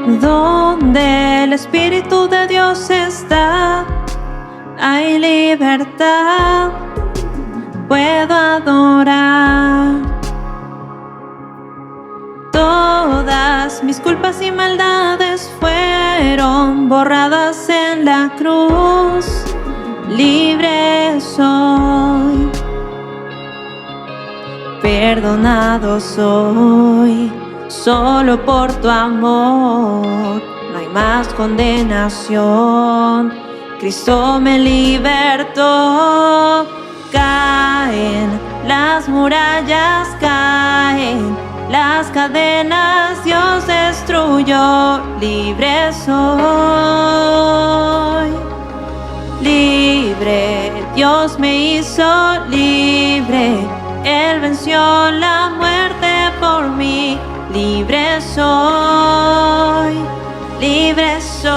Donde el Espíritu de Dios está, hay libertad, puedo adorar. Todas mis culpas y maldades fueron borradas en la cruz, libre soy, perdonado soy. Solo por tu amor no hay más condenación. Cristo me libertó. Caen las murallas, caen las cadenas, Dios destruyó. Libre soy, libre, Dios me hizo libre. Él venció la muerte por mí. Libre soy, libre soy.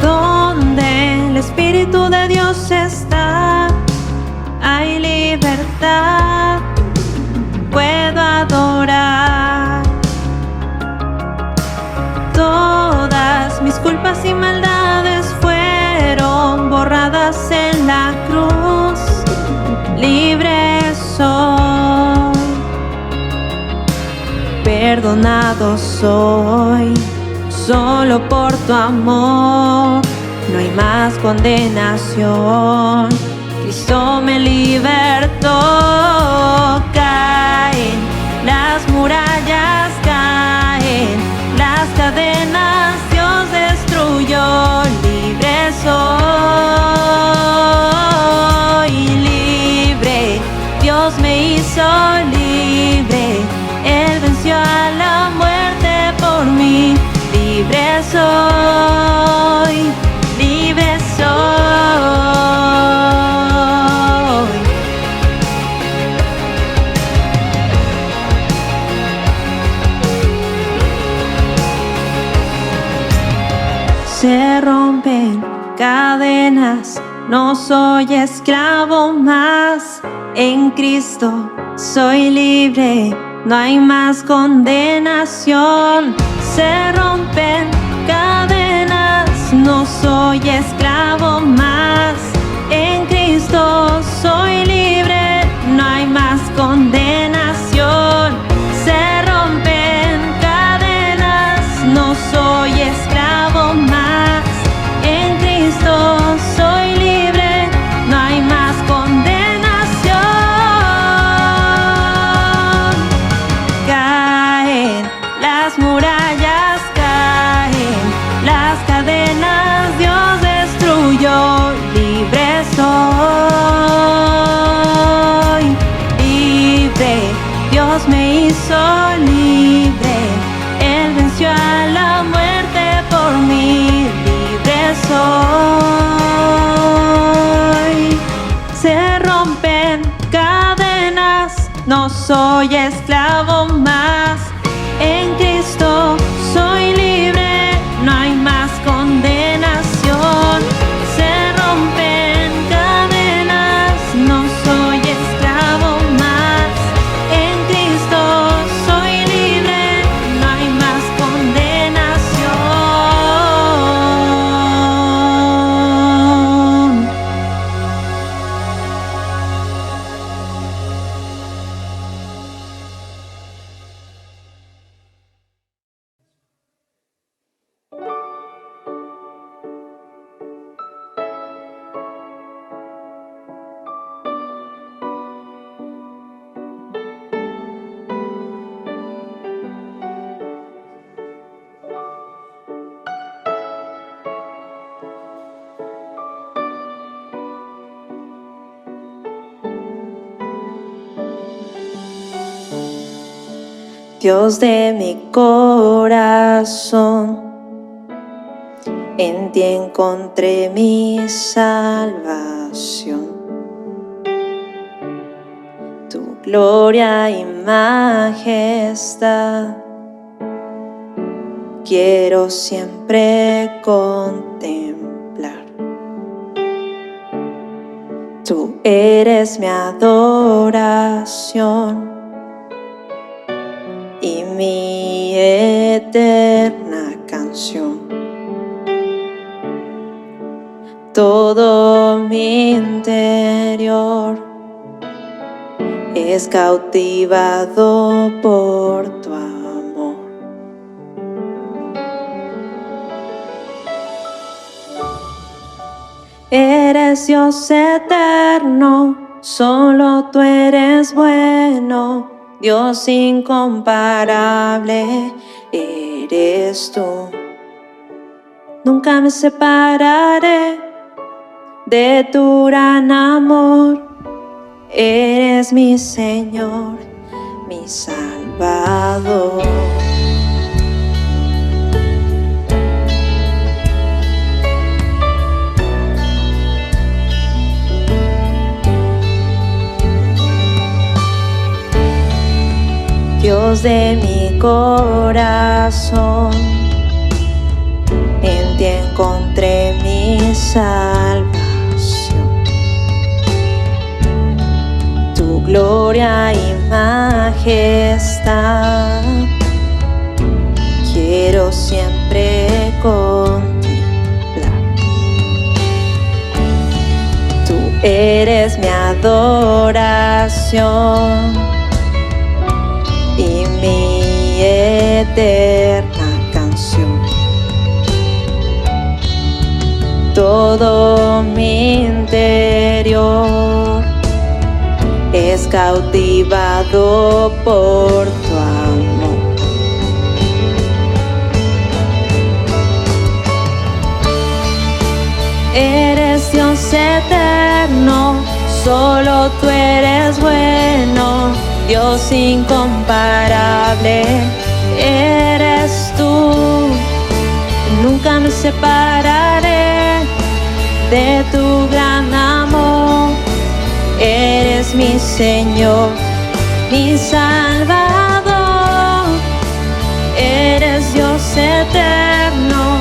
Donde el Espíritu de Dios está, hay libertad, puedo adorar. Todas mis culpas y maldades fueron borradas en la cruz, libre soy, perdonado soy. Solo por tu amor no hay más condenación. Cristo me libertó. Caen las murallas, caen las cadenas, Dios destruyó. Libre soy, libre, Dios me hizo libre. Él venció a la muerte por mí. Libre soy, libre soy. Se rompen cadenas, no soy esclavo más. En Cristo soy libre, no hay más condenación. Se rompen cadenas, no soy esclavo más. En Cristo soy libre, no hay más condenación. Se rompen cadenas, no soy esclavo más. En Cristo soy libre, no hay más condenación. Caen las murallas, caen las cadenas, Dios destruyó. Libre soy, libre, Dios me hizo libre. Él venció a la muerte por mí. Libre soy. Se rompen cadenas, no soy esclavo más. En Cristo soy libre, no hay más condenación. Se rompen cadenas, no soy esclavo más. En Cristo soy libre, no hay más condenación. Dios de mi corazón, en ti encontré mi salvación. Tu gloria y majestad quiero siempre contemplar. Tú eres mi adoración y mi eterna canción. Todo mi interior es cautivado por tu amor. Eres Dios eterno, solo tú eres bueno, Dios incomparable eres tú. Nunca me separaré de tu gran amor, eres mi Señor, mi Salvador. Dios de mi corazón, en ti encontré mi salvación. Tu gloria y majestad quiero siempre contemplar. Tú eres mi adoración y mi eterna canción. Todo mi interior es cautivado por tu amor. Eres Dios eterno, solo tú eres bueno, Dios incomparable eres tú. Nunca me separaré de tu gran amor, eres mi Señor, mi Salvador. Eres Dios eterno,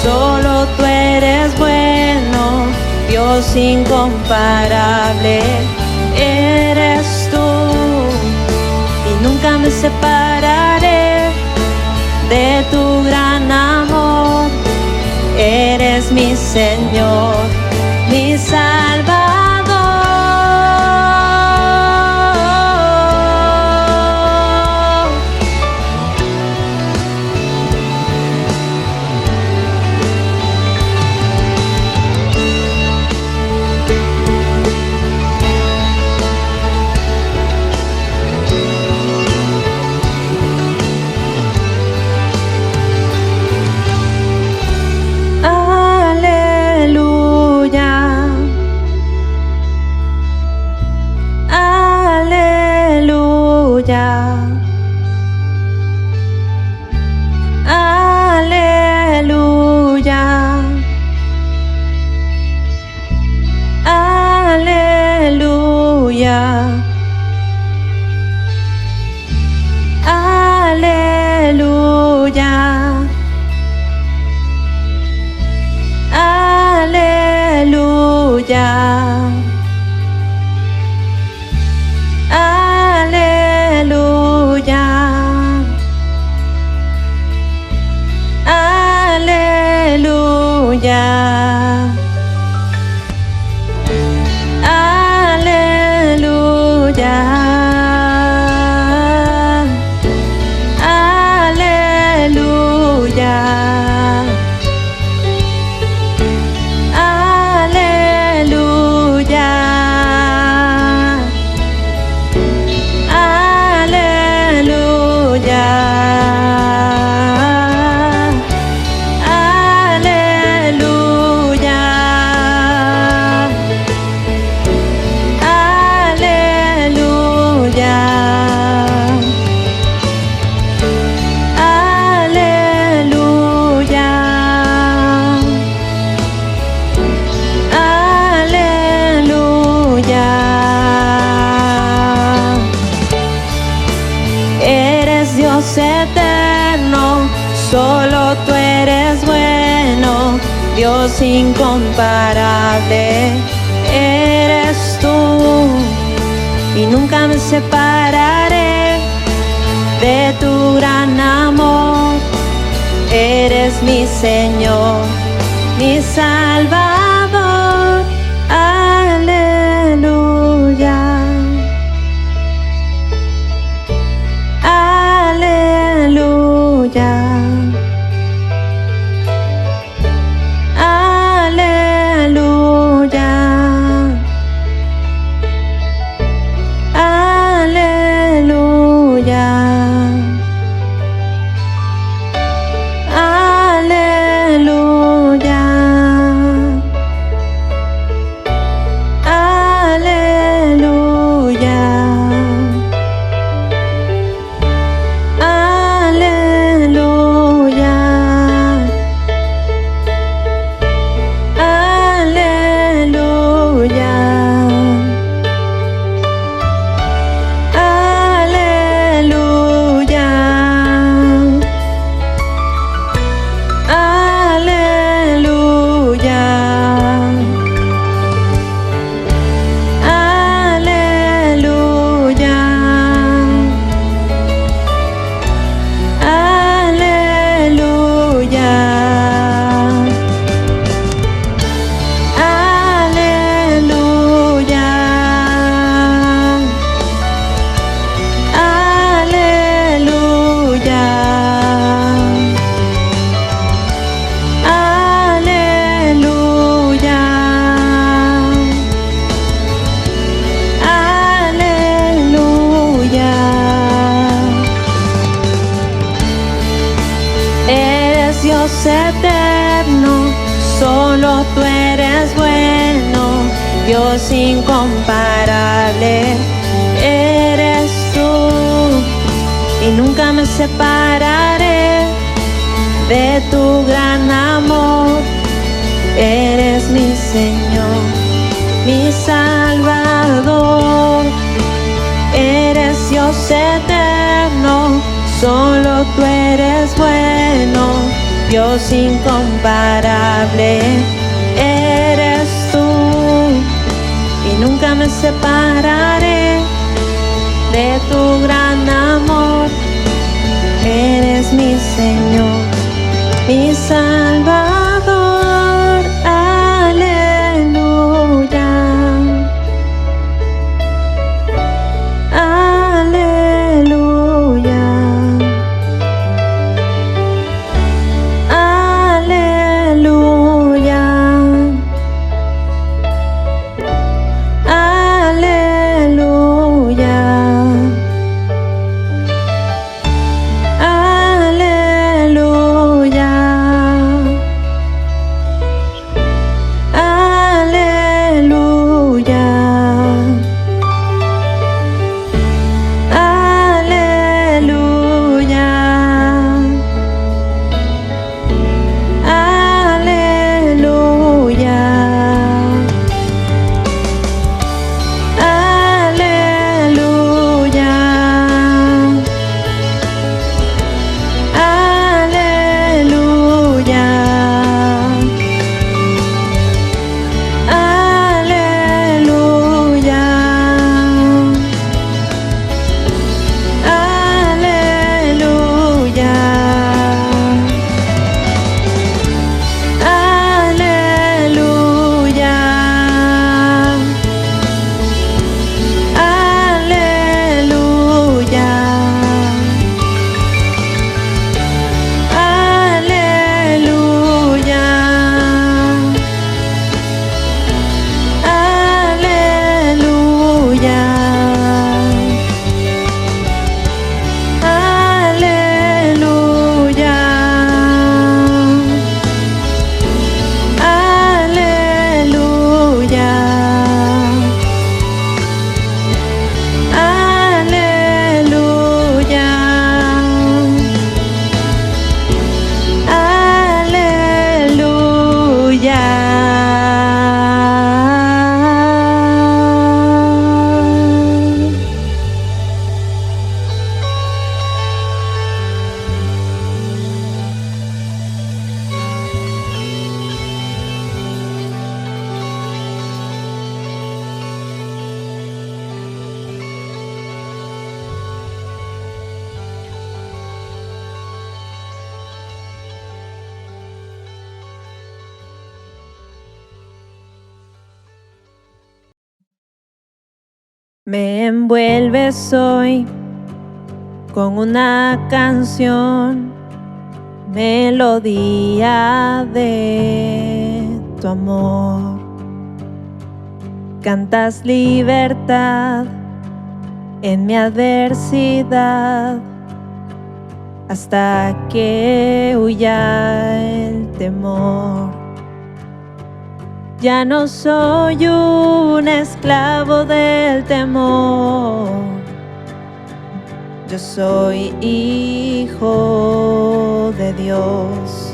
solo tú eres bueno, Dios incomparable eres tú. Y nunca me separaré de tu gran amor, eres mi Señor, mi Salvador. Solo tú eres bueno, Dios incomparable eres tú, y nunca me separaré de tu gran amor. Eres mi Señor, mi Salvador. Aleluya. Aleluya. Aleluya. Aleluya. Aleluya. Aleluya. Aleluya. Aleluya. Aleluya. Aleluya. Aleluya. Aleluya. Aleluya. Aleluya. Aleluya. Aleluya. Eres Dios eterno, solo tú eres bueno, Dios incomparable. Eres tú, y nunca me separaré de tu gran amor. Eres mi Señor, mi Salvador. Eres Dios eterno, solo tú eres bueno, Dios incomparable. Eres tú, y nunca me separaré de tu gran amor. Eres mi Señor, mi Salvador. Aleluya. Aleluya. Aleluya. Me envuelves hoy con una canción, melodía de tu amor. Cantas libertad en mi adversidad hasta que huya el temor. Ya no soy un esclavo del temor, yo soy hijo de Dios.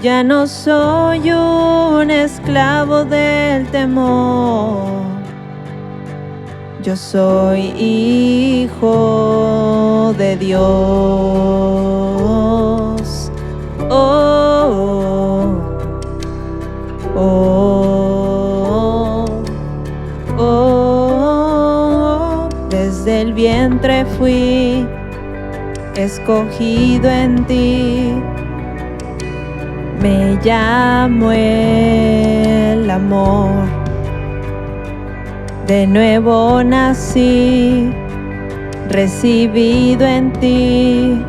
Ya no soy un esclavo del temor, yo soy hijo de Dios. Oh, oh, oh, oh. Desde el vientre fui escogido en ti, me llamo el amor. De nuevo nací, recibido en ti,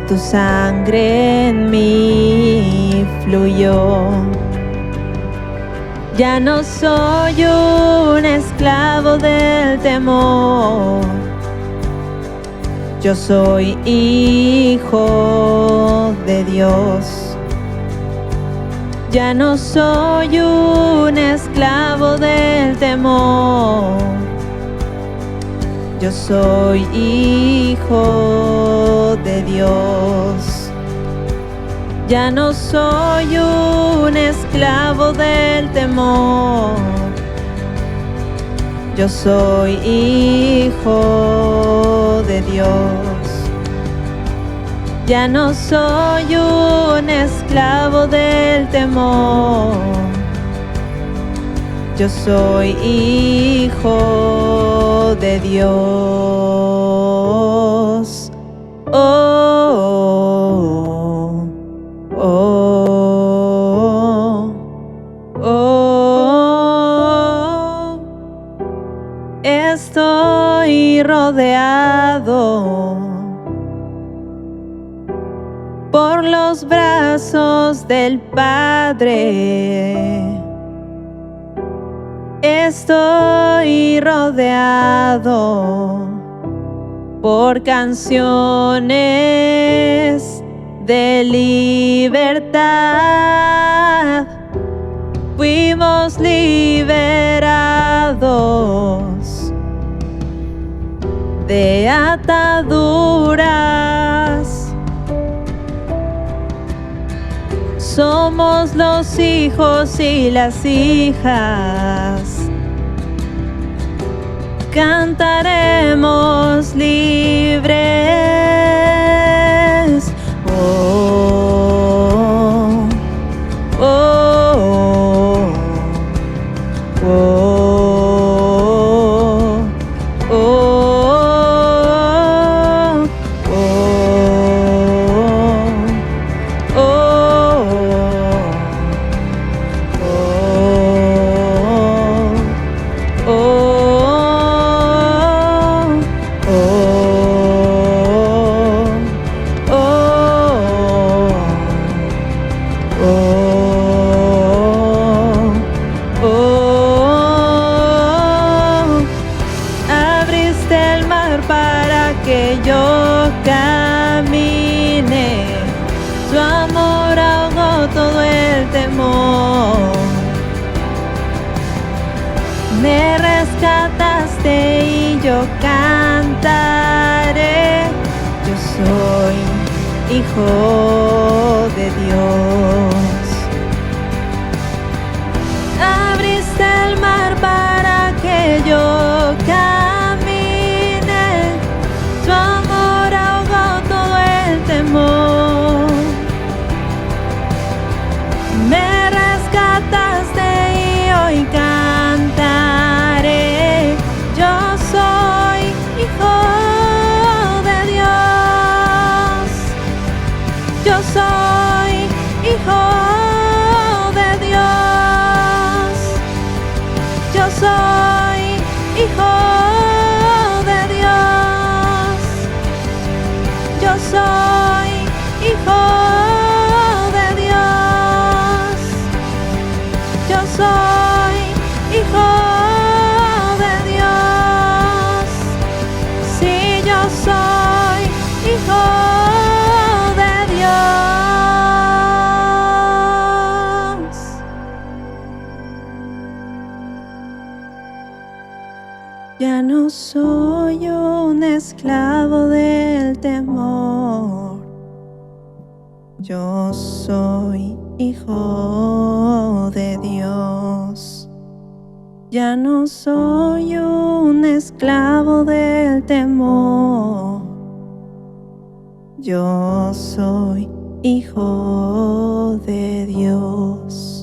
tu sangre en mí fluyó. Ya no soy un esclavo del temor, yo soy hijo de Dios. Ya no soy un esclavo del temor, yo soy hijo de Dios. Ya no soy un esclavo del temor, yo soy hijo de Dios. Ya no soy un esclavo del temor, yo soy hijo de Dios. Oh, oh, oh, oh. Estoy rodeado por los brazos del Padre. Estoy rodeado por canciones de libertad. Fuimos liberados de ataduras. Somos los hijos y las hijas, cantaremos libres. Oh, oh, oh, oh, oh, oh, oh. Que yo camine, tu amor ahogó todo el temor. Me rescataste y yo cantaré, yo soy hijo de Dios. Abriste el mar para que yo camine, tu amor ahogó todo el temor. Me rescataste y hoy cantaré, yo soy hijo de Dios. Yo soy hijo Ya no soy un esclavo del temor. Yo soy hijo de Dios. Ya no soy un esclavo del temor. Yo soy hijo de Dios.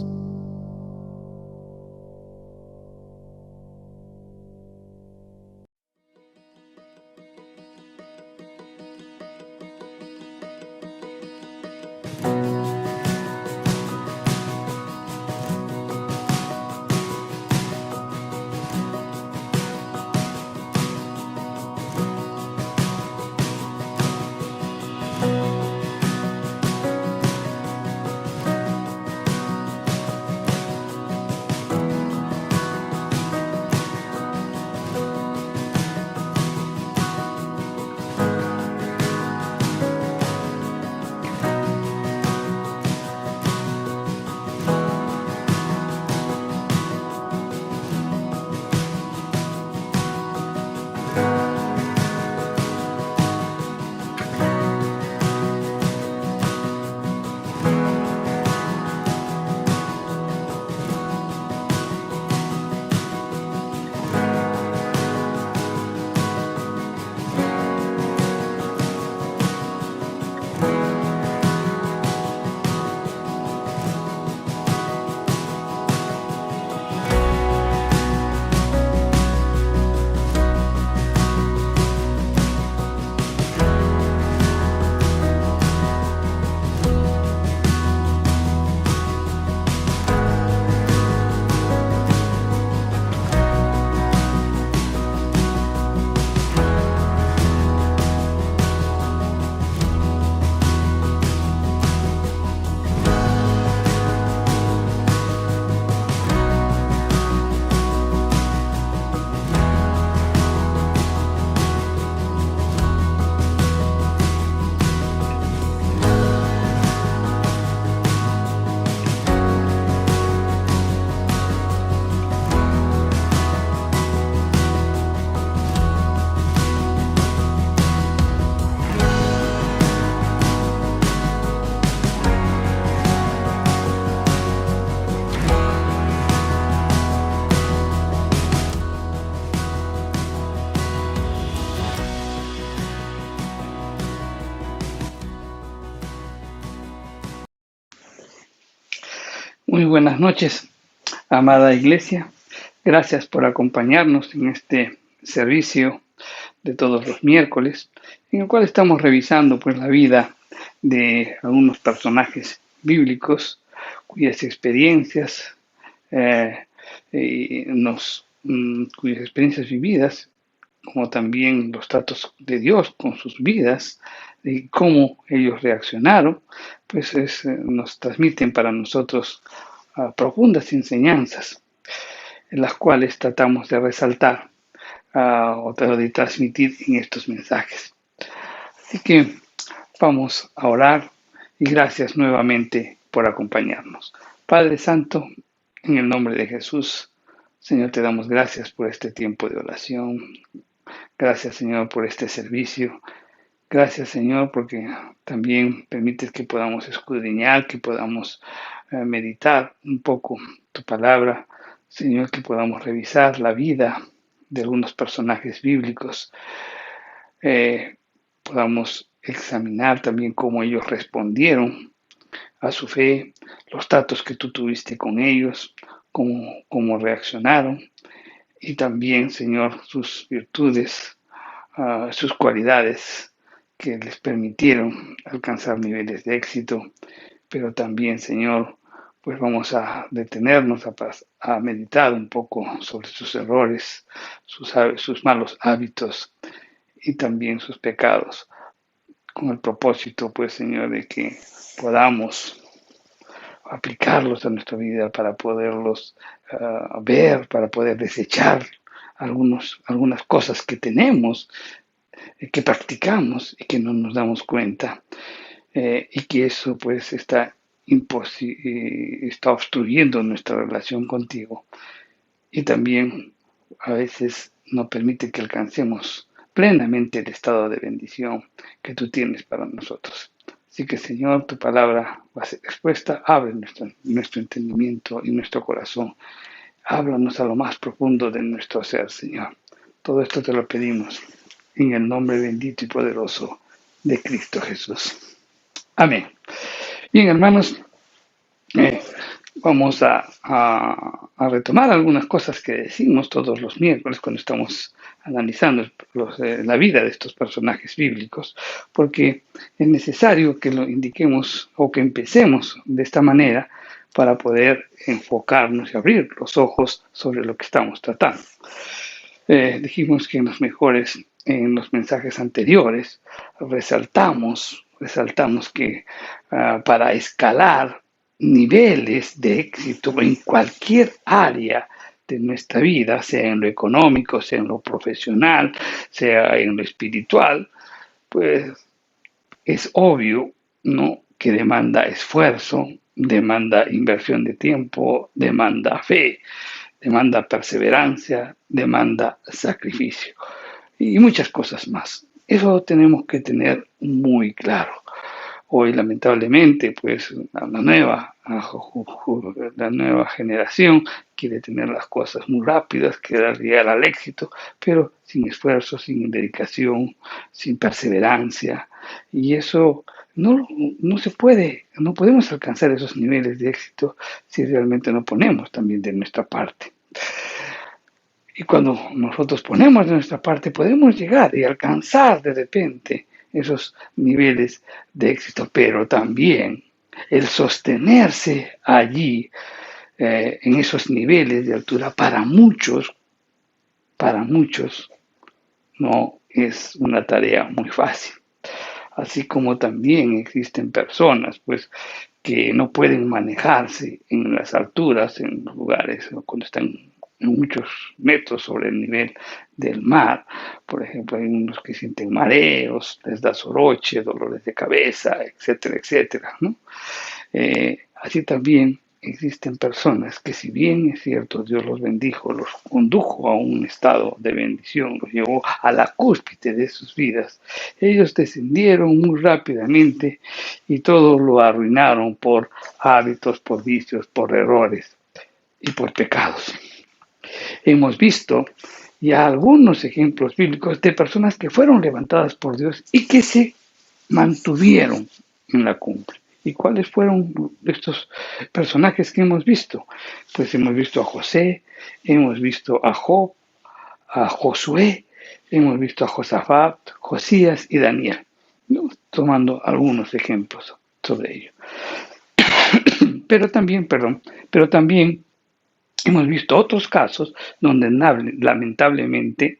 Muy buenas noches, amada Iglesia. Gracias por acompañarnos en este servicio de todos los miércoles, en el cual estamos revisando pues la vida de algunos personajes bíblicos cuyas experiencias cuyas experiencias vividas, como también los tratos de Dios con sus vidas y cómo ellos reaccionaron, pues nos transmiten para nosotros profundas enseñanzas, en las cuales tratamos de resaltar o de transmitir en estos mensajes. Así que vamos a orar y gracias nuevamente por acompañarnos. Padre Santo, en el nombre de Jesús, Señor, te damos gracias por este tiempo de oración. Gracias, Señor, por este servicio. Gracias, Señor, porque también permites que podamos escudriñar, que podamos meditar un poco tu palabra. Señor, que podamos revisar la vida de algunos personajes bíblicos. Podamos examinar también cómo ellos respondieron a su fe, los tratos que tú tuviste con ellos, cómo reaccionaron y también, Señor, sus virtudes, sus cualidades que les permitieron alcanzar niveles de éxito, pero también, Señor, pues vamos a detenernos a meditar un poco sobre sus errores, sus malos hábitos y también sus pecados, con el propósito, pues, Señor, de que podamos aplicarlos a nuestra vida para poderlos ver, para poder desechar algunas cosas que tenemos, que practicamos y que no nos damos cuenta, y que eso pues está obstruyendo nuestra relación contigo y también a veces no permite que alcancemos plenamente el estado de bendición que tú tienes para nosotros. Así que, Señor, tu palabra va a ser expuesta. Abre nuestro entendimiento y nuestro corazón. Háblanos a lo más profundo de nuestro ser, Señor. Todo esto te lo pedimos en el nombre bendito y poderoso de Cristo Jesús. Amén. Bien, hermanos, vamos a retomar algunas cosas que decimos todos los miércoles cuando estamos analizando la vida de estos personajes bíblicos, porque es necesario que lo indiquemos o que empecemos de esta manera para poder enfocarnos y abrir los ojos sobre lo que estamos tratando. Dijimos que en los mensajes anteriores, resaltamos que para escalar niveles de éxito en cualquier área de nuestra vida, sea en lo económico, sea en lo profesional, sea en lo espiritual, pues es obvio, ¿no?, que demanda esfuerzo, demanda inversión de tiempo, demanda fe, demanda perseverancia, demanda sacrificio y muchas cosas más. Eso tenemos que tener muy claro. Hoy, lamentablemente, pues la nueva generación quiere tener las cosas muy rápidas, quiere llegar al éxito, pero sin esfuerzo, sin dedicación, sin perseverancia. Y eso no se puede, no podemos alcanzar esos niveles de éxito si realmente no ponemos también de nuestra parte. Y cuando nosotros ponemos de nuestra parte, podemos llegar y alcanzar de repente esos niveles de éxito, pero también el sostenerse allí en esos niveles de altura para muchos no es una tarea muy fácil. Así como también existen personas pues que no pueden manejarse en las alturas, en los lugares cuando están muchos metros sobre el nivel del mar. Por ejemplo, hay unos que sienten mareos, les da soroche, dolores de cabeza, etcétera, etcétera, ¿no? Así también existen personas que, si bien es cierto, Dios los bendijo, los condujo a un estado de bendición, los llevó a la cúspide de sus vidas, ellos descendieron muy rápidamente y todo lo arruinaron por hábitos, por vicios, por errores y por pecados. Hemos visto ya algunos ejemplos bíblicos de personas que fueron levantadas por Dios y que se mantuvieron en la cumbre. ¿Y cuáles fueron estos personajes que hemos visto? Pues hemos visto a José, hemos visto a Job, a Josué, hemos visto a Josafat, Josías y Daniel, ¿no?, tomando algunos ejemplos sobre ello. Pero también hemos visto otros casos donde lamentablemente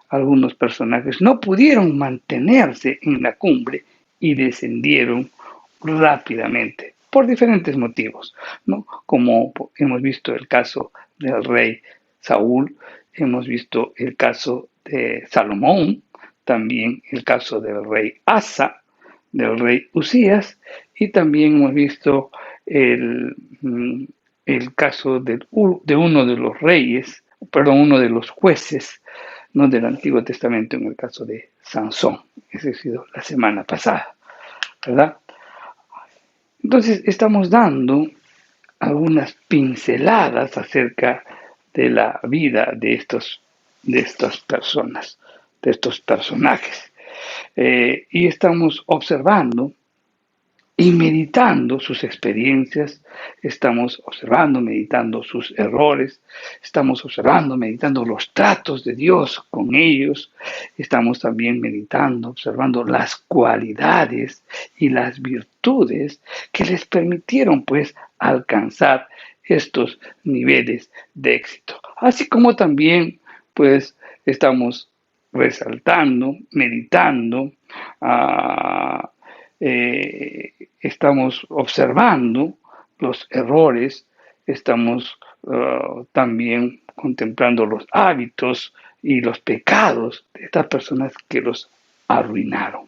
algunos personajes no pudieron mantenerse en la cumbre y descendieron rápidamente por diferentes motivos, ¿no? Como hemos visto el caso del rey Saúl, hemos visto el caso de Salomón, también el caso del rey Asa, del rey Usías, y también hemos visto el caso de uno de los reyes, uno de los jueces, no del Antiguo Testamento, en el caso de Sansón. Ese ha sido la semana pasada, ¿verdad? Entonces estamos dando algunas pinceladas acerca de la vida de estas personas, de estos personajes. Y estamos observando y meditando sus experiencias, estamos observando, meditando sus errores, estamos observando, meditando los tratos de Dios con ellos, estamos también meditando, observando las cualidades y las virtudes que les permitieron pues alcanzar estos niveles de éxito. Así como también pues estamos resaltando, meditando, estamos observando los errores, estamos también contemplando los hábitos y los pecados de estas personas que los arruinaron,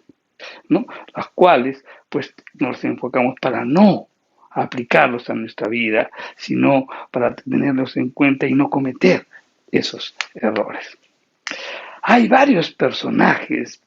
¿no? Las cuales pues nos enfocamos para no aplicarlos a nuestra vida, sino para tenerlos en cuenta y no cometer esos errores. Hay varios personajes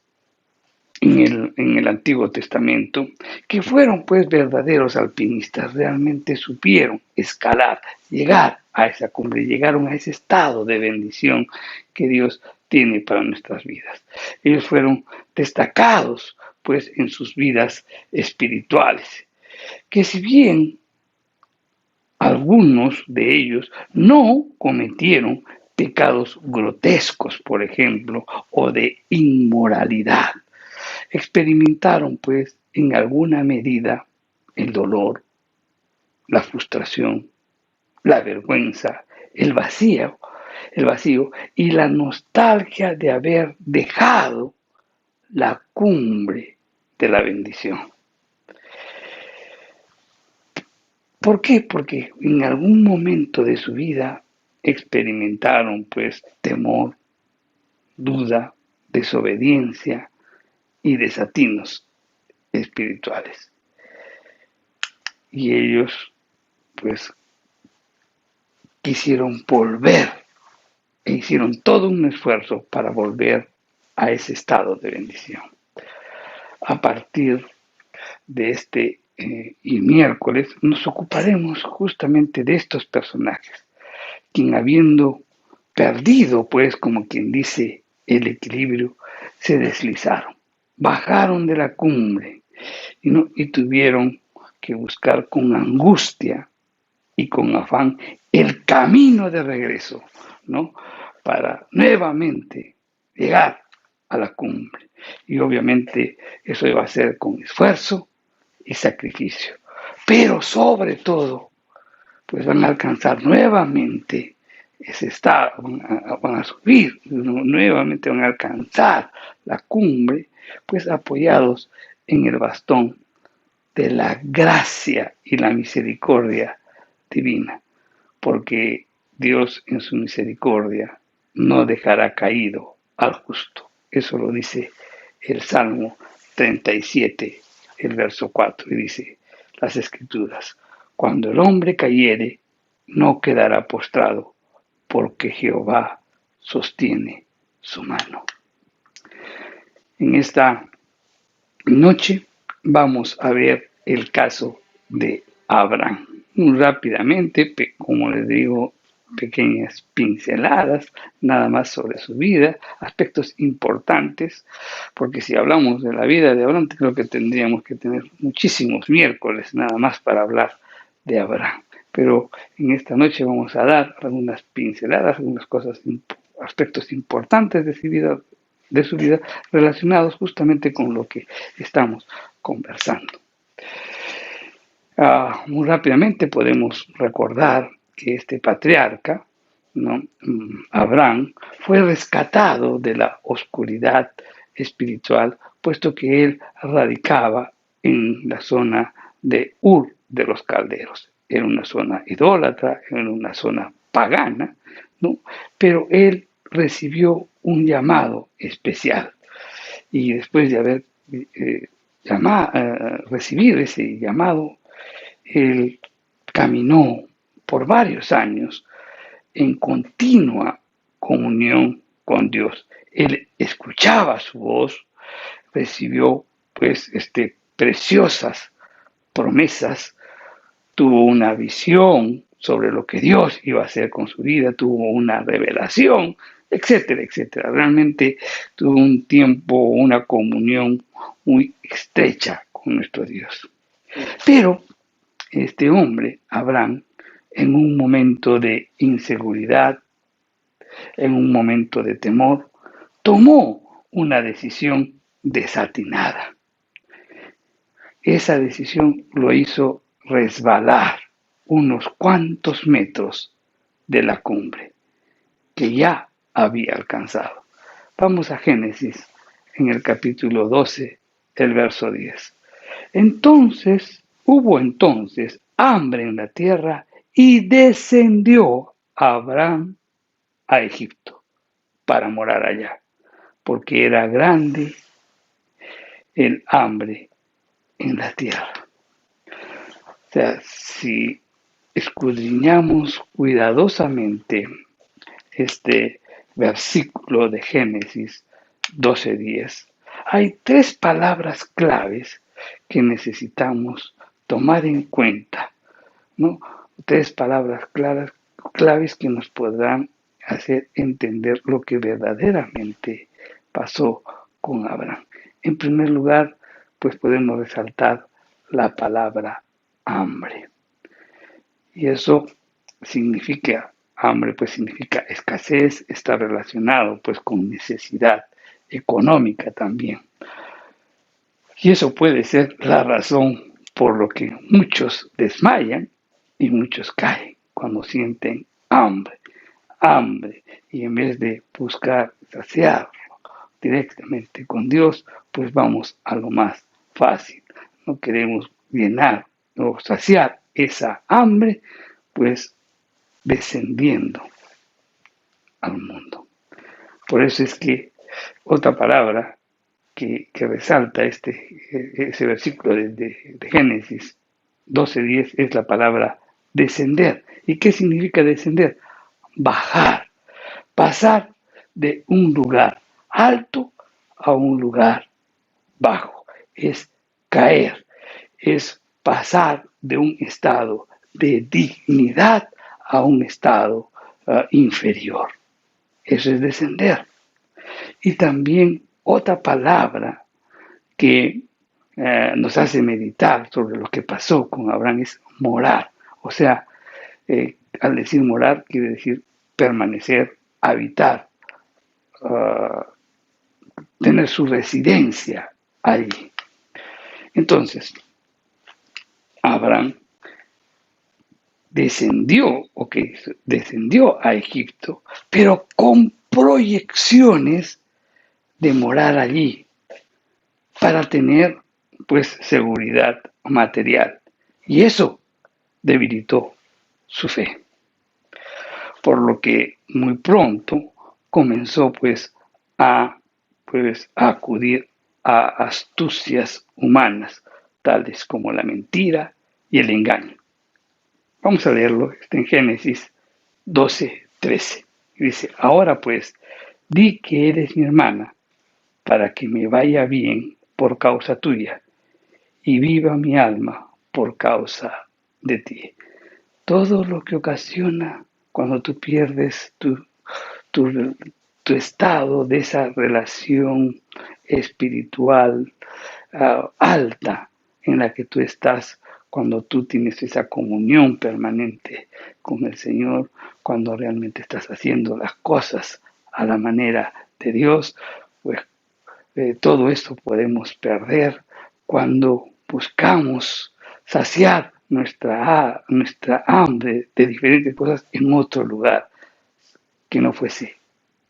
en el Antiguo Testamento que fueron pues verdaderos alpinistas, realmente supieron escalar, llegar a esa cumbre, llegaron a ese estado de bendición que Dios tiene para nuestras vidas. Ellos fueron destacados pues en sus vidas espirituales, que si bien algunos de ellos no cometieron pecados grotescos, por ejemplo, o de inmoralidad, experimentaron pues en alguna medida el dolor, la frustración, la vergüenza, el vacío y la nostalgia de haber dejado la cumbre de la bendición. ¿Por qué? Porque en algún momento de su vida experimentaron pues temor, duda, desobediencia y desatinos espirituales. Y ellos pues quisieron volver e hicieron todo un esfuerzo para volver a ese estado de bendición. A partir de este y miércoles nos ocuparemos justamente de estos personajes, quien habiendo perdido, pues como quien dice, el equilibrio, se deslizaron, bajaron de la cumbre y tuvieron que buscar con angustia y con afán el camino de regreso, ¿no? Para nuevamente llegar a la cumbre. Y obviamente eso iba a ser con esfuerzo y sacrificio. Pero sobre todo, pues van a alcanzar nuevamente ese estado, van a subir, nuevamente van a alcanzar la cumbre, pues apoyados en el bastón de la gracia y la misericordia divina, porque Dios en su misericordia no dejará caído al justo. Eso lo dice el Salmo 37, el verso 4, y dice las Escrituras: cuando el hombre cayere, no quedará postrado, porque Jehová sostiene su mano. En esta noche vamos a ver el caso de Abraham. Muy rápidamente, como les digo, pequeñas pinceladas, nada más sobre su vida, aspectos importantes, porque si hablamos de la vida de Abraham, creo que tendríamos que tener muchísimos miércoles nada más para hablar de Abraham. Pero en esta noche vamos a dar algunas pinceladas, algunas cosas, aspectos importantes de su vida relacionados justamente con lo que estamos conversando. Muy rápidamente podemos recordar que este patriarca, ¿no? Abraham, fue rescatado de la oscuridad espiritual, puesto que él radicaba en la zona de Ur de los Calderos. Era una zona idólatra, era una zona pagana, ¿no? Pero él recibió un llamado especial. Y después de haber recibido ese llamado, él caminó por varios años en continua comunión con Dios. Él escuchaba su voz, recibió pues preciosas promesas, tuvo una visión sobre lo que Dios iba a hacer con su vida, tuvo una revelación, etcétera, etcétera. Realmente tuvo un tiempo, una comunión muy estrecha con nuestro Dios. Pero este hombre, Abraham, en un momento de inseguridad, en un momento de temor, tomó una decisión desatinada. Esa decisión lo hizo resbalar unos cuantos metros de la cumbre que ya había alcanzado. Vamos a Génesis en el capítulo 12, el verso 10. Hubo entonces hambre en la tierra y descendió Abraham a Egipto para morar allá, porque era grande el hambre en la tierra. O sea, si escudriñamos cuidadosamente este versículo de Génesis 12:10, hay tres palabras claves que necesitamos tomar en cuenta, ¿no? Tres palabras claves que nos podrán hacer entender lo que verdaderamente pasó con Abraham. En primer lugar, pues podemos resaltar la palabra hambre. Y eso significa, hambre pues significa escasez, está relacionado pues con necesidad económica también. Y eso puede ser la razón por lo que muchos desmayan y muchos caen cuando sienten hambre. Hambre. Y en vez de buscar saciarlo directamente con Dios, pues vamos a lo más fácil. No queremos llenar o saciar esa hambre, pues descendiendo al mundo. Por eso es que otra palabra que resalta ese versículo de Génesis 12:10 es la palabra descender. ¿Y qué significa descender? Bajar, pasar de un lugar alto a un lugar bajo. Es caer, es pasar de un estado de dignidad a un estado inferior. Eso es descender. Y también otra palabra que nos hace meditar sobre lo que pasó con Abraham es morar. O sea, al decir morar quiere decir permanecer, habitar, tener su residencia allí. Entonces, Abraham descendió a Egipto, pero con proyecciones de morar allí para tener pues seguridad material, y eso debilitó su fe, por lo que muy pronto comenzó a acudir a astucias humanas tales como la mentira y el engaño. Vamos a leerlo, está en Génesis 12:13. Dice: ahora pues, di que eres mi hermana, para que me vaya bien por causa tuya, y viva mi alma por causa de ti. Todo lo que ocasiona cuando tú pierdes tu estado de esa relación espiritual alta en la que tú estás, cuando tú tienes esa comunión permanente con el Señor, cuando realmente estás haciendo las cosas a la manera de Dios, pues todo esto podemos perder cuando buscamos saciar nuestra hambre de diferentes cosas en otro lugar que no fuese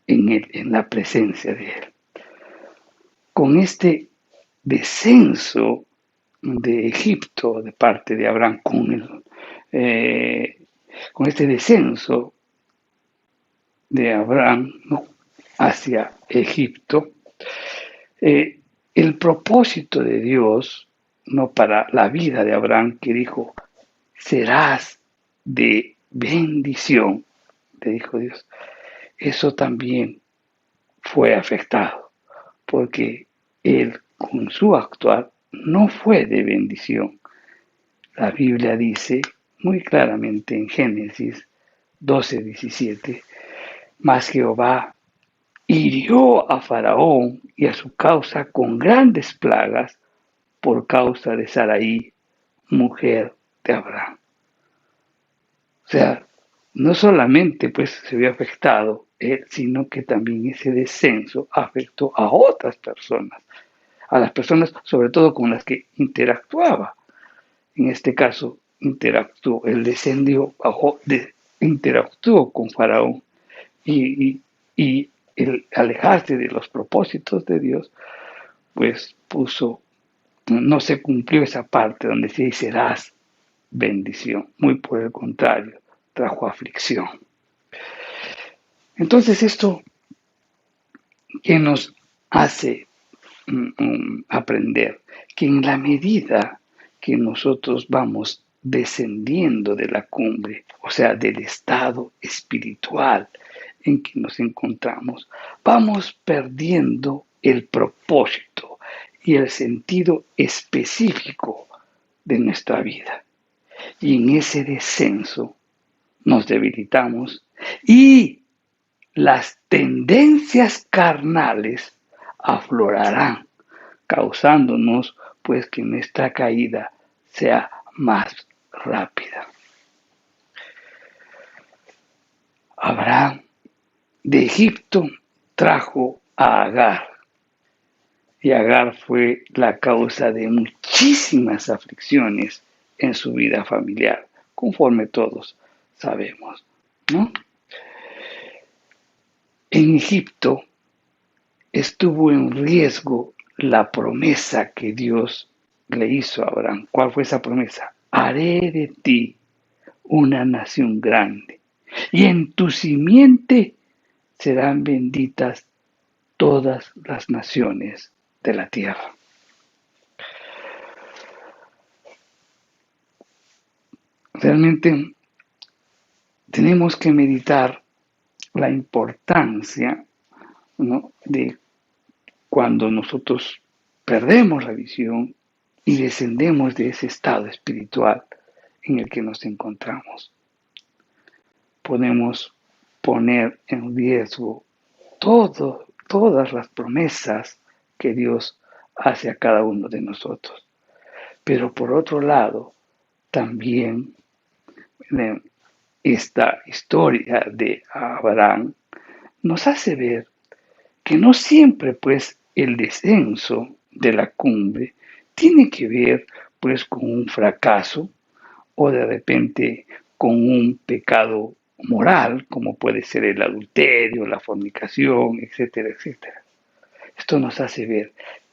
en Él, en la presencia de Él. Con este descenso de Egipto de parte de Abraham, con este descenso de Abraham, ¿no?, hacia Egipto, el propósito de Dios, no, para la vida de Abraham, que dijo: serás de bendición, le dijo Dios, eso también fue afectado, porque él con su actuar no fue de bendición. La Biblia dice muy claramente en Génesis 12:17, mas Jehová hirió a Faraón y a su causa con grandes plagas por causa de Sarai, mujer de Abraham. O sea, no solamente pues se vio afectado él, sino que también ese descenso afectó a otras personas, a las personas sobre todo con las que interactuaba. En este caso, él descendió, interactuó con Faraón, y el alejarse de los propósitos de Dios, pues no se cumplió esa parte donde se dice: serás bendición. Muy por el contrario, trajo aflicción. Entonces, esto que nos hace aprender que en la medida que nosotros vamos descendiendo de la cumbre, o sea, del estado espiritual en que nos encontramos, vamos perdiendo el propósito y el sentido específico de nuestra vida. Y en ese descenso nos debilitamos y las tendencias carnales aflorarán, causándonos pues que nuestra caída sea más rápida. Abraham de Egipto trajo a Agar, y Agar fue la causa de muchísimas aflicciones en su vida familiar, conforme todos sabemos, ¿no? En Egipto estuvo en riesgo la promesa que Dios le hizo a Abraham. ¿Cuál fue esa promesa? Haré de ti una nación grande, y en tu simiente serán benditas todas las naciones de la tierra. Realmente tenemos que meditar la importancia, ¿no?, de cuando nosotros perdemos la visión y descendemos de ese estado espiritual en el que nos encontramos. Podemos poner en riesgo todas las promesas que Dios hace a cada uno de nosotros. Pero por otro lado, también esta historia de Abraham nos hace ver que no siempre pues el descenso de la cumbre tiene que ver pues con un fracaso o de repente con un pecado moral, como puede ser el adulterio, la fornicación, etcétera, etcétera. Esto nos hace ver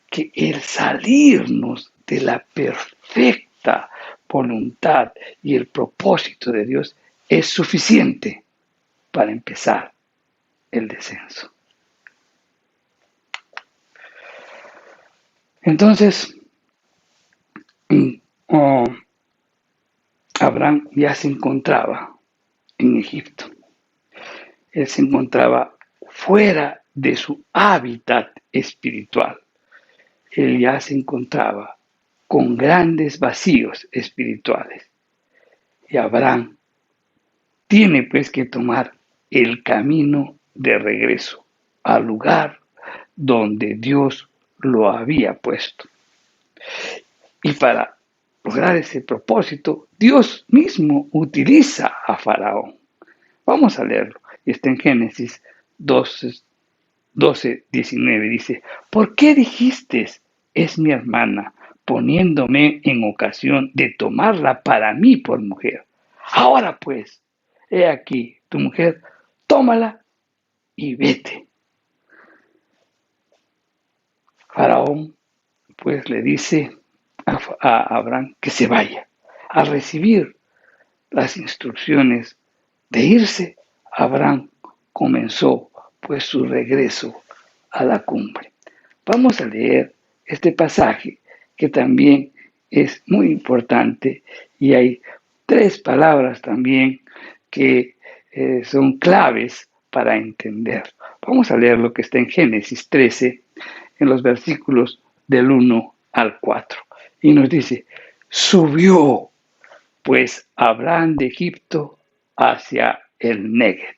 que el salirnos de la perfecta voluntad y el propósito de Dios es suficiente para empezar el descenso. Entonces, Abraham ya se encontraba en Egipto. Él se encontraba fuera de su hábitat espiritual. Él ya se encontraba con grandes vacíos espirituales. Y Abraham tiene pues que tomar el camino de regreso al lugar donde Dios lo había puesto. Y para lograr ese propósito, Dios mismo utiliza a Faraón. Vamos a leerlo. Está en Génesis 12:19. Dice: ¿por qué dijiste, es mi hermana, poniéndome en ocasión de tomarla para mí por mujer? Ahora pues, he aquí tu mujer, tómala y vete. Faraón pues le dice a Abraham que se vaya. Al recibir las instrucciones de irse, Abraham comenzó pues su regreso a la cumbre. Vamos a leer este pasaje que también es muy importante, y hay 3 palabras también que son claves para entender. Vamos a leer lo que está en Génesis 13, en los versículos del 1 al 4. Y nos dice: subió pues Abraham de Egipto hacia el Negev,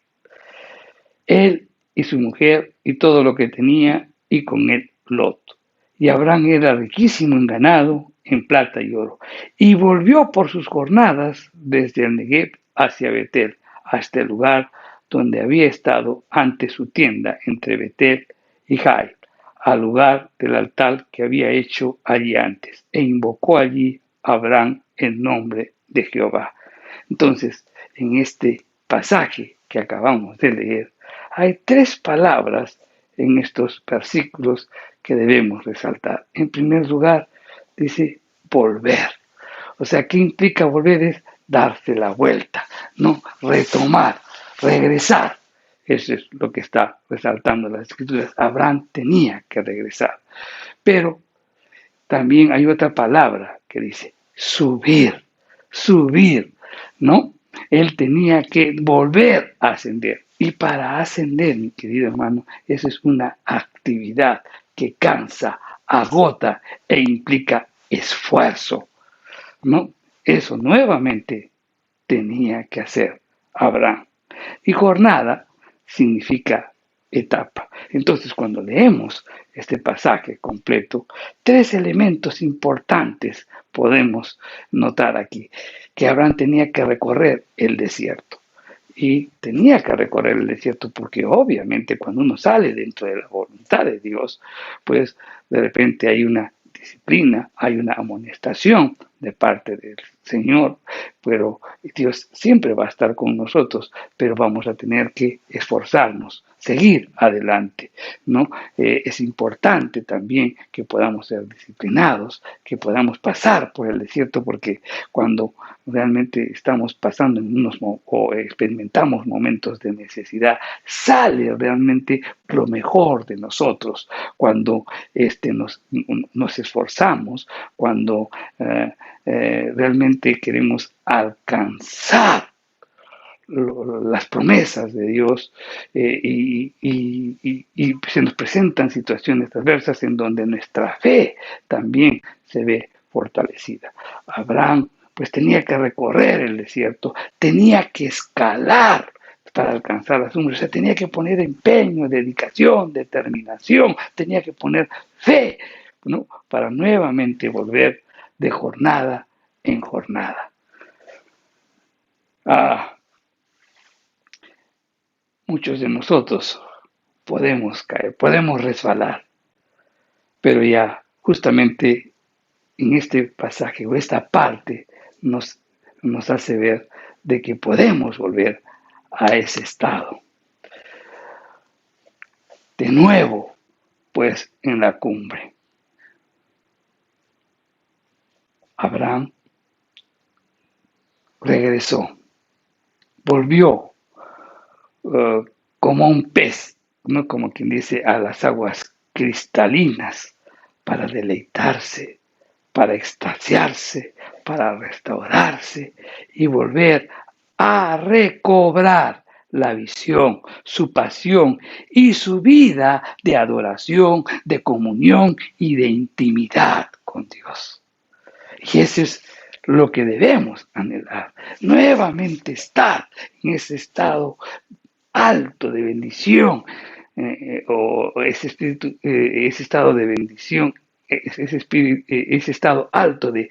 él y su mujer y todo lo que tenía, y con él Lot. Y Abraham era riquísimo en ganado, en plata y oro. Y volvió por sus jornadas desde el Negev hacia Betel, hasta el lugar donde había estado antes su tienda entre Betel y Jai, al lugar del altar que había hecho allí antes. E invocó allí Abraham el nombre de Jehová. Entonces, en este pasaje que acabamos de leer, hay 3 palabras en estos versículos que debemos resaltar. En primer lugar, dice volver. O sea, ¿qué implica volver? Es darse la vuelta, ¿no? Retomar, regresar. Eso es lo que está resaltando las Escrituras. Abraham tenía que regresar. Pero también hay otra palabra que dice subir, ¿no? Él tenía que volver a ascender. Y para ascender, mi querido hermano, esa es una actividad que cansa, agota e implica esfuerzo, ¿no? Eso nuevamente tenía que hacer Abraham. Y jornada significa etapa. Entonces, cuando leemos este pasaje completo, tres elementos importantes podemos notar aquí. Que Abraham tenía que recorrer el desierto. Y tenía que recorrer el desierto porque obviamente cuando uno sale dentro de la voluntad de Dios, pues de repente hay una disciplina, hay una amonestación de parte del Señor, pero Dios siempre va a estar con nosotros, pero vamos a tener que esforzarnos, seguir adelante, ¿no? Es importante también que podamos ser disciplinados, que podamos pasar por el desierto, porque cuando realmente estamos pasando en o experimentamos momentos de necesidad, sale realmente lo mejor de nosotros cuando nos esforzamos, cuando realmente queremos alcanzar las promesas de Dios y se nos presentan situaciones adversas en donde nuestra fe también se ve fortalecida. Abraham pues tenía que recorrer el desierto, tenía que escalar para alcanzar las cumbres, o sea, tenía que poner empeño, dedicación, determinación, tenía que poner fe, ¿no? Para nuevamente volver de jornada en jornada. Muchos de nosotros podemos caer, podemos resbalar, pero ya justamente en este pasaje o esta parte nos hace ver de que podemos volver a ese estado. De nuevo, pues en la cumbre, Abraham regresó, volvió como un pez, no como quien dice, a las aguas cristalinas para deleitarse, para extasiarse, para restaurarse y volver a recobrar la visión, su pasión y su vida de adoración, de comunión y de intimidad con Dios. Y eso es lo que debemos anhelar, nuevamente estar en ese estado alto de bendición, o ese estado de bendición, ese estado alto de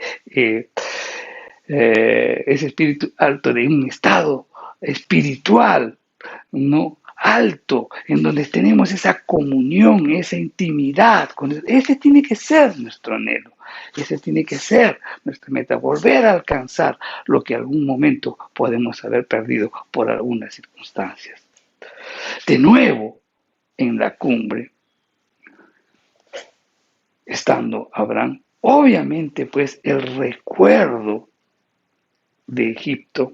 ese espíritu alto de un estado espiritual, no alto, en donde tenemos esa comunión, esa intimidad con Dios. Ese tiene que ser nuestro anhelo. Ese tiene que ser nuestra meta, volver a alcanzar lo que algún momento podemos haber perdido por algunas circunstancias. De nuevo, en la cumbre, estando Abraham, obviamente pues el recuerdo de Egipto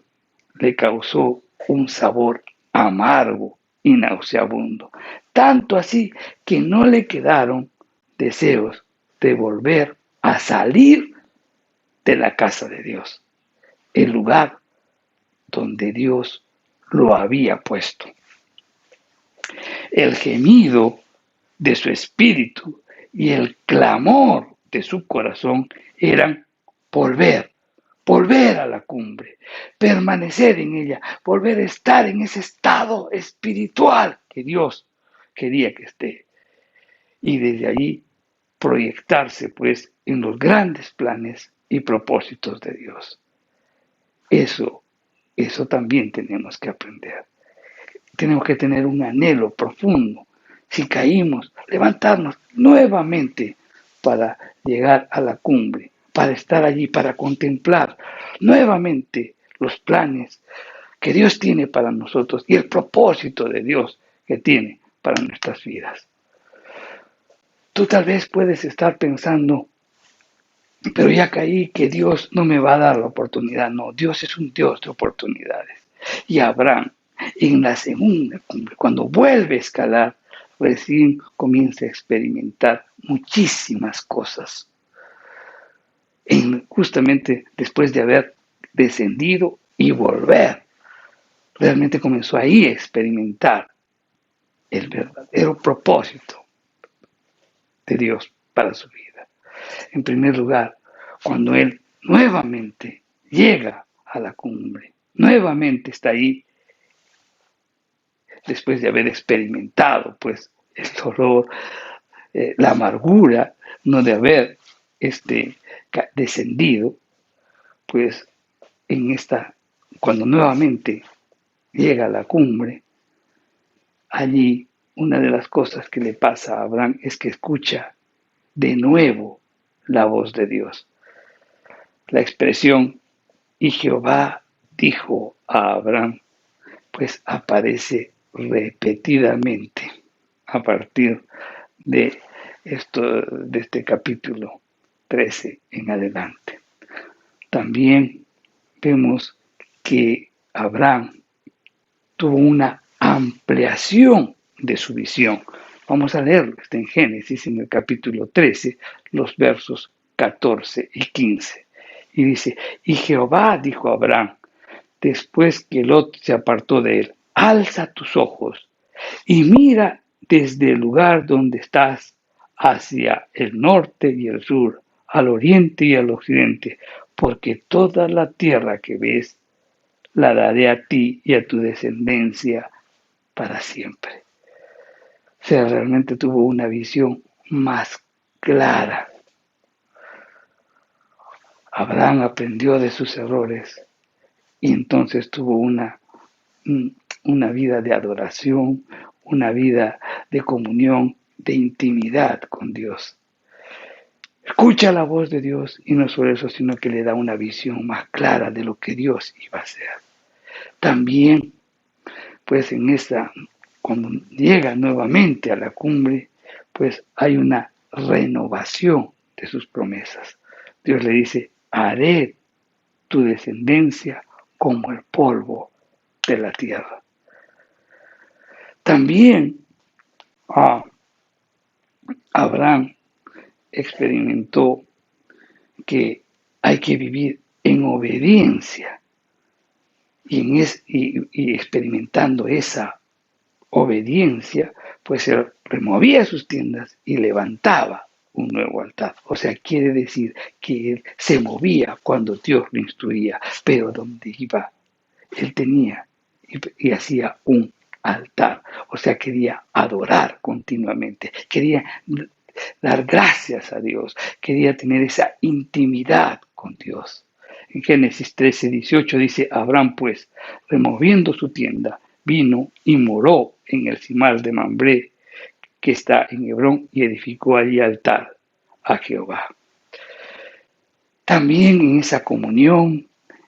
le causó un sabor amargo y nauseabundo, tanto así que no le quedaron deseos de volver a salir de la casa de Dios, el lugar donde Dios lo había puesto. El gemido de su espíritu y el clamor de su corazón eran volver a la cumbre, permanecer en ella, volver a estar en ese estado espiritual que Dios quería que esté. Y desde allí proyectarse pues en los grandes planes y propósitos de Dios. Eso también tenemos que aprender. Tenemos que tener un anhelo profundo. Si caímos, levantarnos nuevamente para llegar a la cumbre, para estar allí, para contemplar nuevamente los planes que Dios tiene para nosotros y el propósito de Dios que tiene para nuestras vidas. Tú tal vez puedes estar pensando, pero ya caí, que Dios no me va a dar la oportunidad. No, Dios es un Dios de oportunidades. Y Abraham, en la segunda cumbre, cuando vuelve a escalar, recién comienza a experimentar muchísimas cosas. Justamente después de haber descendido y volver realmente comenzó ahí a experimentar el verdadero propósito de Dios para su vida. En primer lugar, cuando él nuevamente llega a la cumbre, nuevamente está ahí después de haber experimentado pues el dolor, la amargura, no de haber descendido, pues cuando nuevamente llega a la cumbre, allí una de las cosas que le pasa a Abraham es que escucha de nuevo la voz de Dios. La expresión "y Jehová dijo a Abraham", pues aparece repetidamente a partir de este capítulo 13 en adelante. También vemos que Abraham tuvo una ampliación de su visión. Vamos a leerlo, está en Génesis, en el capítulo 13, los versos 14 y 15. Y dice, y Jehová dijo a Abraham, después que Lot se apartó de él, alza tus ojos y mira desde el lugar donde estás hacia el norte y el sur, al oriente y al occidente, porque toda la tierra que ves la daré a ti y a tu descendencia para siempre. O sea, realmente tuvo una visión más clara. Abraham aprendió de sus errores y entonces tuvo una vida de adoración, una vida de comunión, de intimidad con Dios. Escucha la voz de Dios y no solo eso, sino que le da una visión más clara de lo que Dios iba a hacer. También, pues cuando llega nuevamente a la cumbre, pues hay una renovación de sus promesas. Dios le dice, haré tu descendencia como el polvo de la tierra. También Abraham experimentó que hay que vivir en obediencia y experimentando esa obediencia, pues él removía sus tiendas y levantaba un nuevo altar. O sea, quiere decir que él se movía cuando Dios lo instruía, pero donde iba, él tenía y hacía un altar. O sea, quería adorar continuamente, quería dar gracias a Dios, quería tener esa intimidad con Dios. En Génesis 13:18 dice, Abraham pues, removiendo su tienda, vino y moró en el cimal de Mambré, que está en Hebrón, y edificó allí altar a Jehová. También en esa comunión,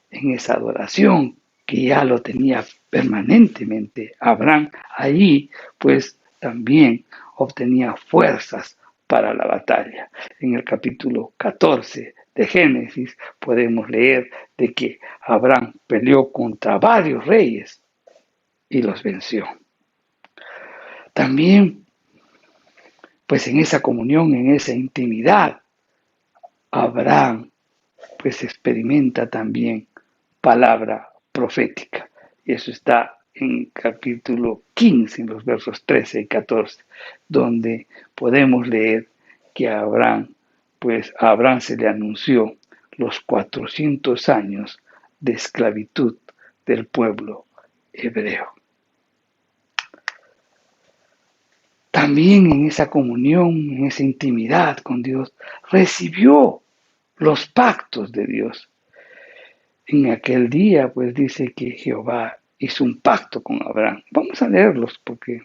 en esa adoración que ya lo tenía permanentemente Abraham, allí pues también obtenía fuerzas para la batalla. En el capítulo 14 de Génesis podemos leer de que Abraham peleó contra varios reyes y los venció. También, pues en esa comunión, en esa intimidad, Abraham pues experimenta también palabra profética. Y eso está en capítulo 15, en los versos 13 y 14, donde podemos leer que a Abraham se le anunció los 400 años de esclavitud del pueblo hebreo. También en esa comunión, en esa intimidad con Dios, recibió los pactos de Dios. En aquel día, pues dice que Jehová hizo un pacto con Abraham. Vamos a leerlos porque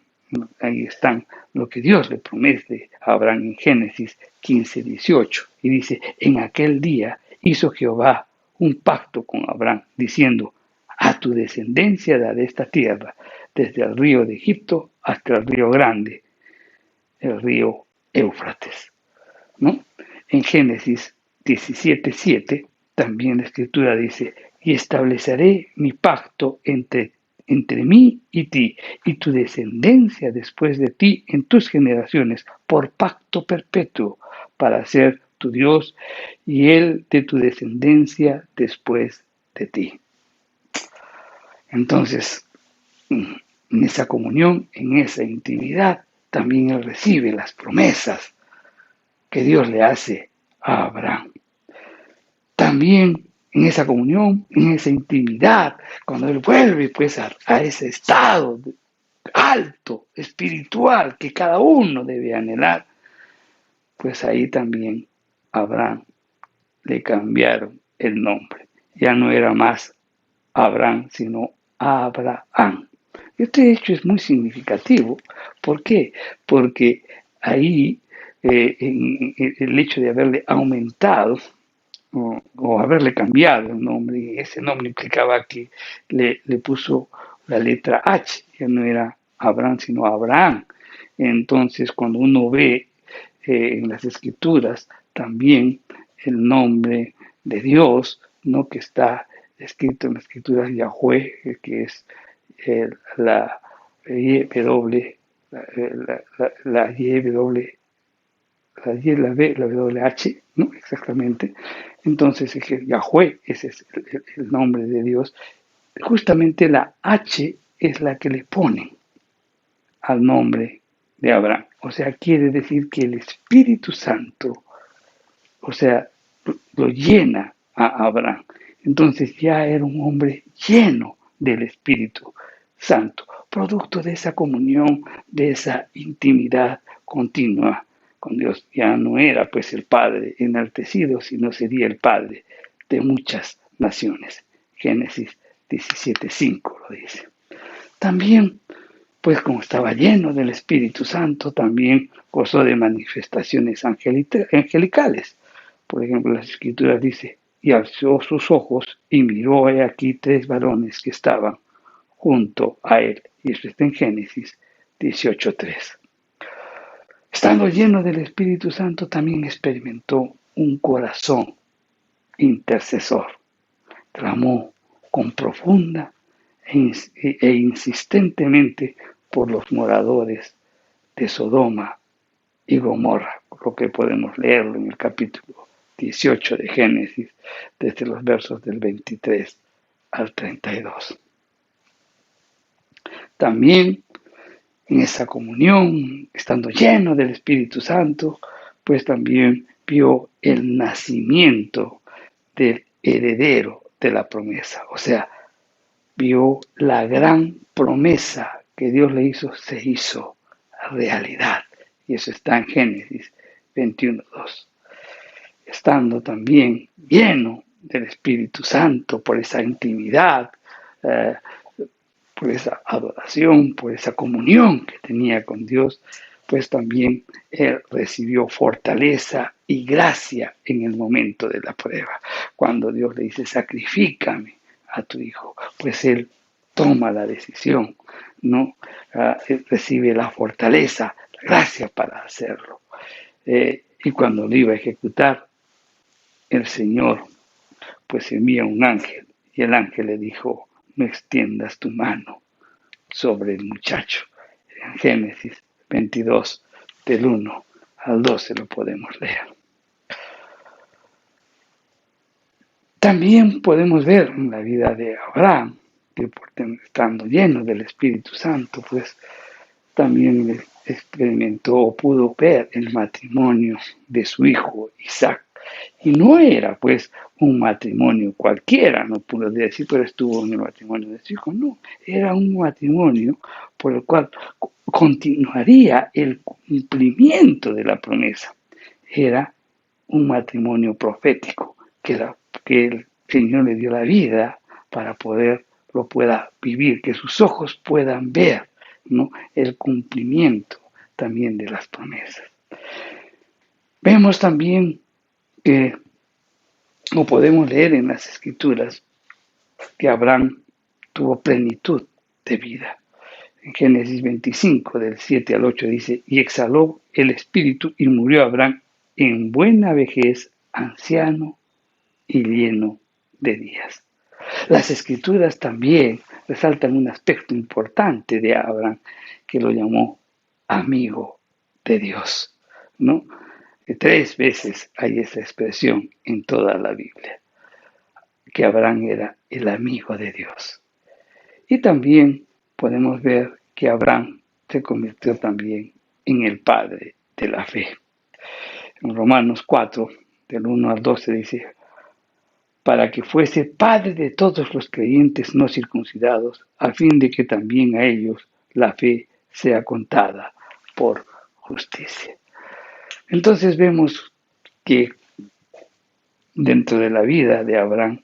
ahí están lo que Dios le promete a Abraham en Génesis 15:18. Y dice, en aquel día hizo Jehová un pacto con Abraham, diciendo, a tu descendencia daré esta tierra, desde el río de Egipto hasta el río grande, el río Éufrates, ¿no? En Génesis 17:7 también la escritura dice, y estableceré mi pacto entre mí y ti, y tu descendencia después de ti en tus generaciones, por pacto perpetuo, para ser tu Dios y él de tu descendencia después de ti. Entonces, en esa comunión, en esa intimidad, también él recibe las promesas que Dios le hace a Abraham. También en esa comunión, en esa intimidad, cuando él vuelve pues a ese estado alto, espiritual, que cada uno debe anhelar, pues ahí también a Abraham le cambiaron el nombre. Ya no era más Abraham, sino Abraham. Este hecho es muy significativo. ¿Por qué? Porque ahí el hecho de haberle aumentado o haberle cambiado el nombre, ese nombre implicaba que le puso la letra H, ya no era Abraham, sino Abraham. Entonces, cuando uno ve en las escrituras también el nombre de Dios, ¿no? Que está escrito en las escrituras Yahweh, que es la YW, la YW, la Y, la B, la WH, ¿no? Exactamente. Entonces, Yahweh, ese es el nombre de Dios. Justamente la H es la que le ponen al nombre de Abraham. O sea, quiere decir que el Espíritu Santo, o sea, lo llena a Abraham. Entonces ya era un hombre lleno del Espíritu Santo, producto de esa comunión, de esa intimidad continua con Dios. Ya no era pues el Padre enaltecido, sino sería el Padre de muchas naciones. Génesis 17:5 lo dice. También, pues como estaba lleno del Espíritu Santo, también gozó de manifestaciones angelicales. Por ejemplo, las Escrituras dice, y alzó sus ojos y miró aquí 3 varones que estaban junto a él. Y esto está en Génesis 18:3. Estando lleno del Espíritu Santo, también experimentó un corazón intercesor. Clamó con profunda e insistentemente por los moradores de Sodoma y Gomorra, lo que podemos leerlo en el capítulo 18 de Génesis, desde los versos del 23 al 32. También en esa comunión, estando lleno del Espíritu Santo, pues también vio el nacimiento del heredero de la promesa. O sea, vio la gran promesa que Dios le hizo, se hizo realidad. Y eso está en Génesis 21:2. Estando también lleno del Espíritu Santo por esa intimidad, por esa adoración, por esa comunión que tenía con Dios, pues también él recibió fortaleza y gracia en el momento de la prueba. Cuando Dios le dice, sacrifícame a tu hijo, pues él toma la decisión, ¿no? Él recibe la fortaleza, la gracia para hacerlo. Y cuando lo iba a ejecutar, el Señor pues envía un ángel y el ángel le dijo, no extiendas tu mano sobre el muchacho. En Génesis 22, del 1 al 12 lo podemos leer. También podemos ver en la vida de Abraham, que estando lleno del Espíritu Santo, pues también experimentó o pudo ver el matrimonio de su hijo Isaac. Y no era pues un matrimonio cualquiera, no puedo decir, pero estuvo en el matrimonio de su hijo, no, era un matrimonio por el cual continuaría el cumplimiento de la promesa. Era un matrimonio profético, que el Señor le dio la vida para lo pueda vivir, que sus ojos puedan ver, ¿no? El cumplimiento también de las promesas. Vemos también que, o podemos leer en las Escrituras, que Abraham tuvo plenitud de vida. En Génesis 25, del 7 al 8 dice, y exhaló el espíritu y murió Abraham en buena vejez, anciano y lleno de días. Las Escrituras también resaltan un aspecto importante de Abraham, que lo llamó amigo de Dios, ¿no? 3 veces hay esa expresión en toda la Biblia, que Abraham era el amigo de Dios. Y también podemos ver que Abraham se convirtió también en el padre de la fe. En Romanos 4, del 1 al 12 dice, para que fuese padre de todos los creyentes no circuncidados, a fin de que también a ellos la fe sea contada por justicia. Entonces vemos que dentro de la vida de Abraham,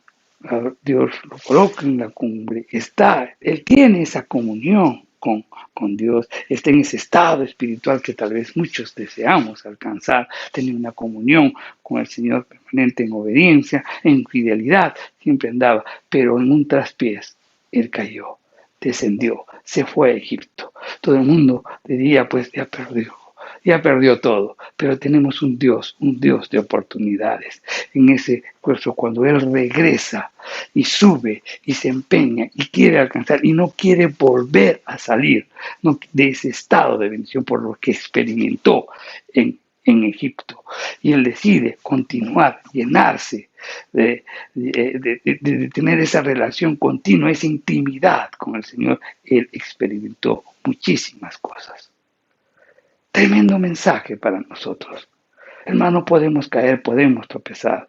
Dios lo coloca en la cumbre, él tiene esa comunión con Dios, está en ese estado espiritual que tal vez muchos deseamos alcanzar, tener una comunión con el Señor permanente en obediencia, en fidelidad, siempre andaba, pero en un traspiés, él cayó, descendió, se fue a Egipto. Todo el mundo diría, pues ya perdió todo, pero tenemos un Dios de oportunidades. En ese curso, cuando Él regresa y sube y se empeña y quiere alcanzar y no quiere volver a salir de ese estado de bendición por lo que experimentó en Egipto. Y Él decide continuar, llenarse de tener esa relación continua, esa intimidad con el Señor. Él experimentó muchísimas cosas. Tremendo mensaje para nosotros. Hermano, podemos caer, podemos tropezar,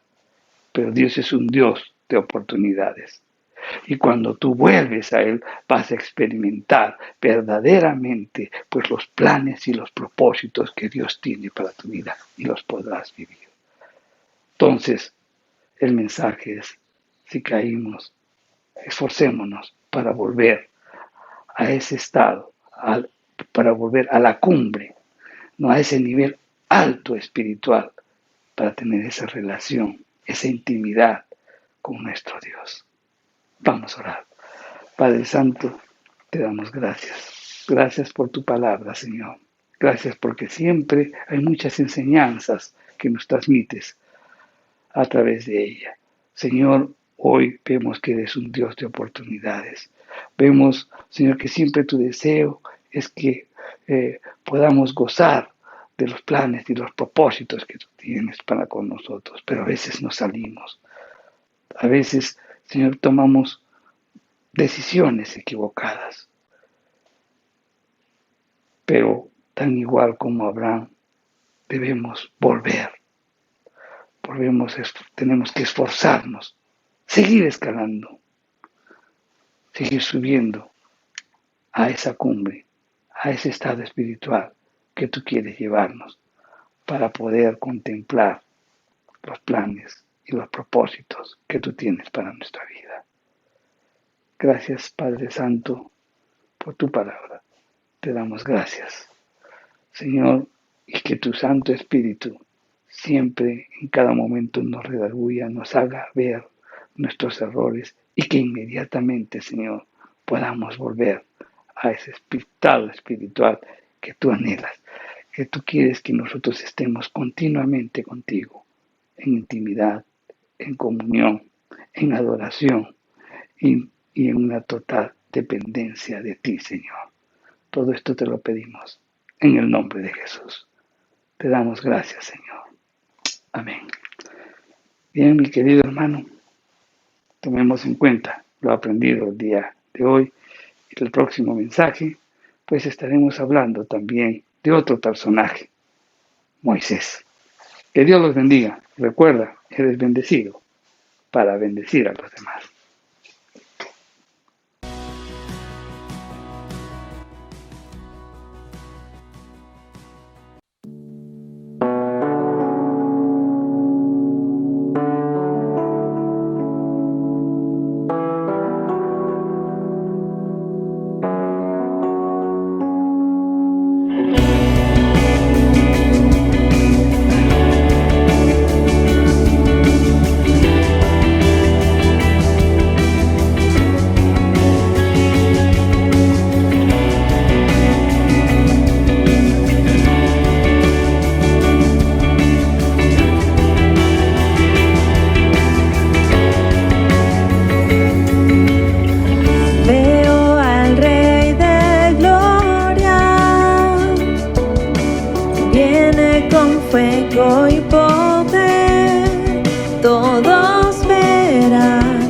pero Dios es un Dios de oportunidades. Y cuando tú vuelves a Él, vas a experimentar verdaderamente pues los planes y los propósitos que Dios tiene para tu vida y los podrás vivir. Entonces, el mensaje es, si caímos, esforcémonos para volver a ese estado, para volver a la cumbre, no a ese nivel alto espiritual, para tener esa relación, esa intimidad con nuestro Dios. Vamos a orar. Padre Santo, te damos gracias. Gracias por tu palabra, Señor. Gracias porque siempre hay muchas enseñanzas que nos transmites a través de ella. Señor, hoy vemos que eres un Dios de oportunidades. Vemos, Señor, que siempre tu deseo es que podamos gozar de los planes y los propósitos que tú tienes para con nosotros, pero a veces nos salimos. A veces, Señor, tomamos decisiones equivocadas. Pero tan igual como Abraham, debemos volver. Tenemos que esforzarnos, seguir escalando, seguir subiendo a esa cumbre, a ese estado espiritual que tú quieres llevarnos para poder contemplar los planes y los propósitos que tú tienes para nuestra vida. Gracias, Padre Santo, por tu palabra. Te damos gracias, Señor, y que tu Santo Espíritu siempre, en cada momento, nos redarguya, nos haga ver nuestros errores y que inmediatamente, Señor, podamos volver a ese estado espiritual que tú anhelas, que tú quieres que nosotros estemos continuamente contigo, en intimidad, en comunión, en adoración y en una total dependencia de ti, Señor. Todo esto te lo pedimos en el nombre de Jesús. Te damos gracias, Señor. Amén. Bien, mi querido hermano, tomemos en cuenta lo aprendido el día de hoy y el próximo mensaje, pues estaremos hablando también de otro personaje, Moisés. Que Dios los bendiga. Recuerda, eres bendecido para bendecir a los demás. Fuego y poder, todos verán,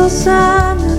Osana,